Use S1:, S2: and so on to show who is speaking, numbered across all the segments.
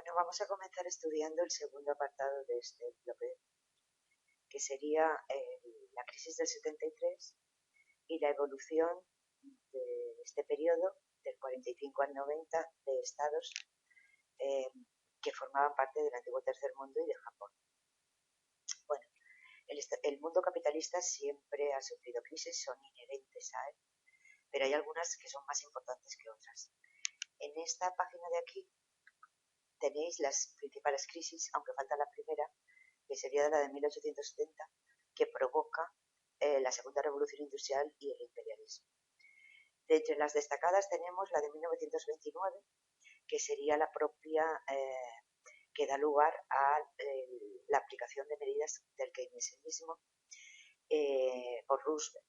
S1: Bueno, vamos a comenzar estudiando el segundo apartado de este bloque, que sería la crisis del 73 y la evolución de este periodo, del 45 al 90, de estados eh, que formaban parte del antiguo tercer mundo y de Japón. Bueno, el mundo capitalista siempre ha sufrido crisis, son inherentes a él, pero hay algunas que son más importantes que otras. En esta página de aquí tenéis las principales crisis, aunque falta la primera, que sería la de 1870, que provoca la segunda revolución industrial y el imperialismo. De entre las destacadas tenemos la de 1929, que sería la propia que da lugar a la aplicación de medidas del keynesianismo por Roosevelt,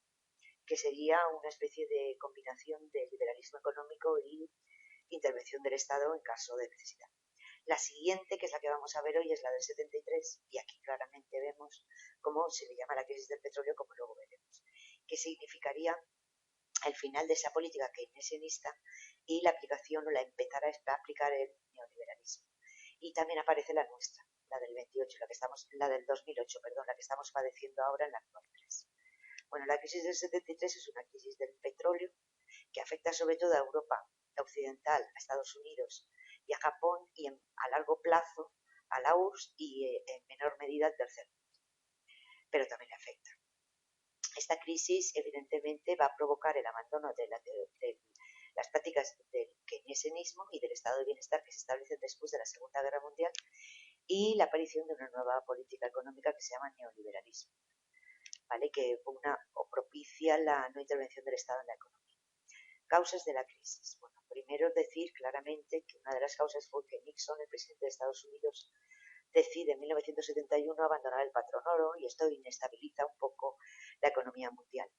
S1: que sería una especie de combinación de liberalismo económico y intervención del Estado en caso de necesidad. La siguiente, que es la que vamos a ver hoy, es la del 73, y aquí claramente vemos cómo se le llama la crisis del petróleo, como luego veremos, que significaría el final de esa política keynesianista y la aplicación o la empezar a aplicar el neoliberalismo. Y también aparece la nuestra, la del 28, la del 2008, perdón, la que estamos padeciendo ahora en la actual crisis. Bueno, la crisis del 73 es una crisis del petróleo que afecta sobre todo a Europa occidental, a Estados Unidos y a Japón, y a largo plazo a la URSS y en menor medida al tercer mundo, pero también le afecta. Esta crisis evidentemente va a provocar el abandono de las prácticas del keynesianismo y del estado de bienestar que se establecen después de la Segunda Guerra Mundial y la aparición de una nueva política económica que se llama neoliberalismo, ¿vale? Que propicia la no intervención del Estado en la economía. Causas de la crisis. Bueno, primero decir claramente que una de las causas fue que Nixon, el presidente de Estados Unidos, decide en 1971 abandonar el patrón oro y esto inestabiliza un poco la economía mundial.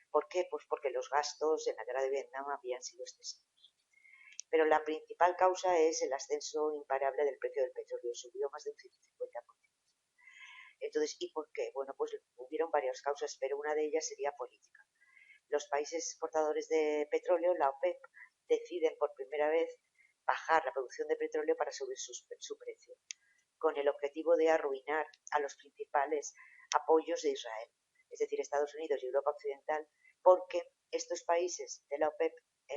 S1: ¿Por qué? Pues porque los gastos en la guerra de Vietnam habían sido excesivos. Pero la principal causa es el ascenso imparable del precio del petróleo, subió más de un 150%. Entonces, ¿y por qué? Bueno, pues hubieron varias causas, pero una de ellas sería política. Los países exportadores de petróleo, la OPEP, deciden por primera vez bajar la producción de petróleo para subir su precio, con el objetivo de arruinar a los principales apoyos de Israel, es decir, Estados Unidos y Europa Occidental, porque estos países de la OPEP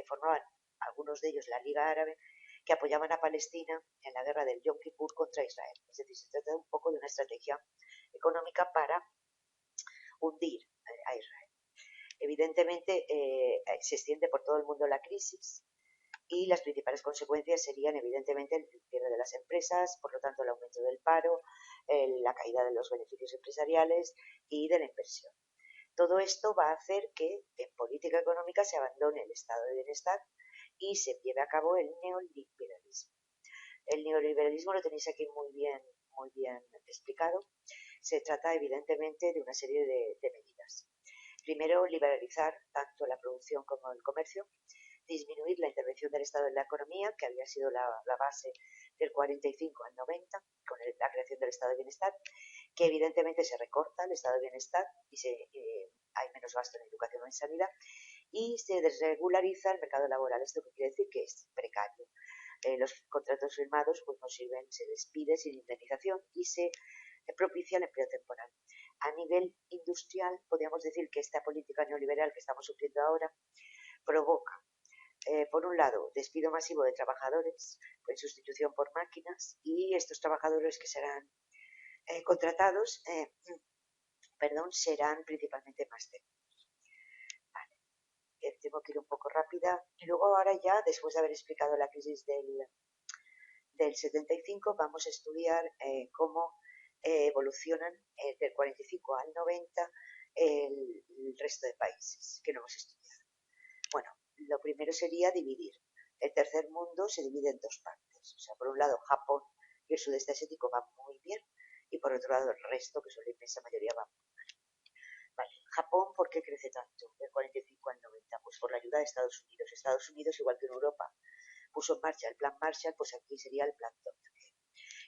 S1: formaban, algunos de ellos, la Liga Árabe, que apoyaban a Palestina en la guerra del Yom Kippur contra Israel. Es decir, se trata un poco de una estrategia económica para hundir a Israel. Evidentemente se extiende por todo el mundo la crisis y las principales consecuencias serían evidentemente el cierre de las empresas, por lo tanto el aumento del paro, la caída de los beneficios empresariales y de la inversión. Todo esto va a hacer que en política económica se abandone el estado de bienestar y se lleve a cabo el neoliberalismo. El neoliberalismo lo tenéis aquí muy bien explicado. Se trata evidentemente de una serie de medidas. Primero, liberalizar tanto la producción como el comercio, disminuir la intervención del Estado en la economía, que había sido la base del 45 al 90, con la creación del Estado de Bienestar, que evidentemente se recorta el Estado de Bienestar y hay menos gasto en educación o en sanidad, y se desregulariza el mercado laboral. ¿Esto qué quiere decir? Que es precario. Los contratos firmados pues no sirven, se despide sin indemnización y se propicia el empleo temporal. A nivel industrial, podríamos decir que esta política neoliberal que estamos sufriendo ahora provoca, por un lado, despido masivo de trabajadores en sustitución por máquinas, y estos trabajadores que serán contratados serán principalmente más técnicos. Vale. Tengo que ir un poco rápida. Y luego ahora ya, después de haber explicado la crisis del 75, vamos a estudiar cómo evolucionan del 45 al 90 el resto de países que no hemos estudiado. Bueno, lo primero sería dividir. El tercer mundo se divide en dos partes. O sea, por un lado Japón y el sudeste asiático van muy bien, y por otro lado el resto, que son la inmensa mayoría, van muy mal. Vale. Japón, ¿por qué crece tanto del 45 al 90? Pues por la ayuda de Estados Unidos. Estados Unidos, igual que en Europa, puso en marcha el plan Marshall, pues aquí sería el plan Dongfeng.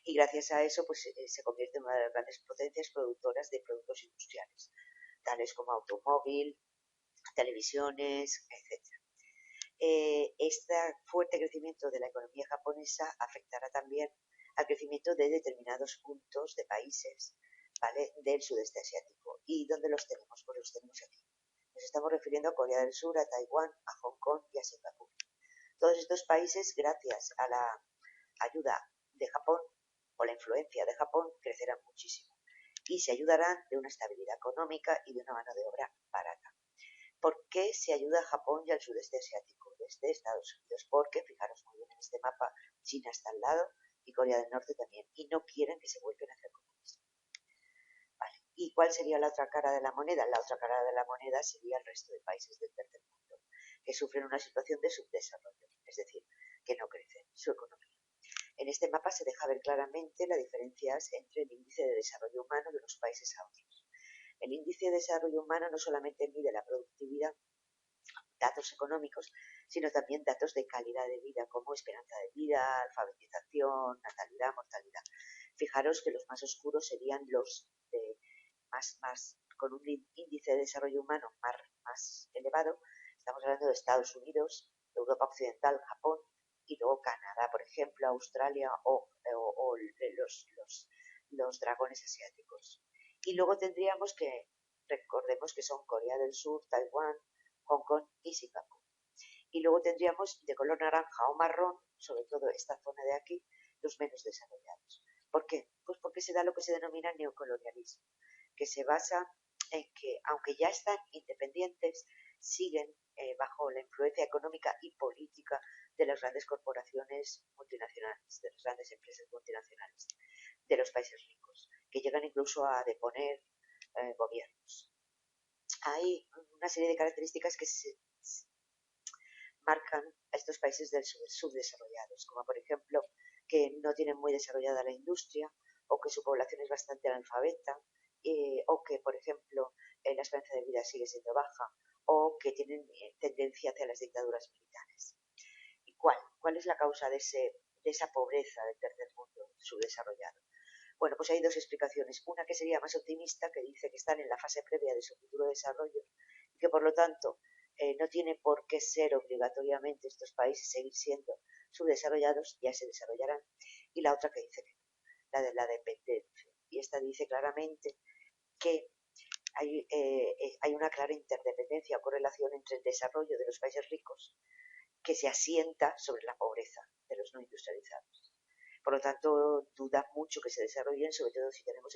S1: Y gracias a eso pues se convierte en una de las grandes potencias productoras de productos industriales, tales como automóvil, televisiones, etc. Este fuerte crecimiento de la economía japonesa afectará también al crecimiento de determinados puntos de países, ¿vale?, del sudeste asiático. ¿Y dónde los tenemos? Pues los tenemos aquí. Nos estamos refiriendo a Corea del Sur, a Taiwán, a Hong Kong y a Singapur. Todos estos países, gracias a la ayuda de Japón o la influencia de Japón, crecerán muchísimo y se ayudarán de una estabilidad económica y de una mano de obra barata. ¿Por qué se ayuda a Japón y al sudeste asiático desde Estados Unidos? Porque, fijaros muy bien en este mapa, China está al lado y Corea del Norte también, y no quieren que se vuelvan a hacer comunismo. Vale. ¿Y cuál sería la otra cara de la moneda? La otra cara de la moneda sería el resto de países del tercer mundo, que sufren una situación de subdesarrollo, es decir, que no crecen su economía. En este mapa se deja ver claramente las diferencias entre el índice de desarrollo humano de unos países a otros. El índice de desarrollo humano no solamente mide la productividad, datos económicos, sino también datos de calidad de vida, como esperanza de vida, alfabetización, natalidad, mortalidad. Fijaros que los más oscuros serían los de con un índice de desarrollo humano más elevado. Estamos hablando de Estados Unidos, Europa Occidental, Japón, y luego Canadá, por ejemplo, Australia o los dragones asiáticos. Y luego tendríamos que, recordemos que son Corea del Sur, Taiwán, Hong Kong y Singapur. Y luego tendríamos de color naranja o marrón, sobre todo esta zona de aquí, los menos desarrollados. ¿Por qué? Pues porque se da lo que se denomina neocolonialismo, que se basa en que, aunque ya están independientes, siguen bajo la influencia económica y política de las grandes corporaciones multinacionales, de las grandes empresas multinacionales, de los países ricos, que llegan incluso a deponer gobiernos. Hay una serie de características que se marcan a estos países subdesarrollados, como por ejemplo que no tienen muy desarrollada la industria, o que su población es bastante analfabeta, o que, por ejemplo, la esperanza de vida sigue siendo baja, o que tienen tendencia hacia las dictaduras militares. ¿Y cuál es la causa de esa pobreza del tercer mundo subdesarrollado? Bueno, pues hay dos explicaciones. Una que sería más optimista, que dice que están en la fase previa de su futuro desarrollo y que por lo tanto no tiene por qué ser obligatoriamente estos países seguir siendo subdesarrollados, ya se desarrollarán. Y la otra que dice que no, la de la dependencia. Y esta dice claramente que hay una clara interdependencia o correlación entre el desarrollo de los países ricos, que se asienta sobre la pobreza de los no industrializados. Por lo tanto, duda mucho que se desarrollen, sobre todo si tenemos en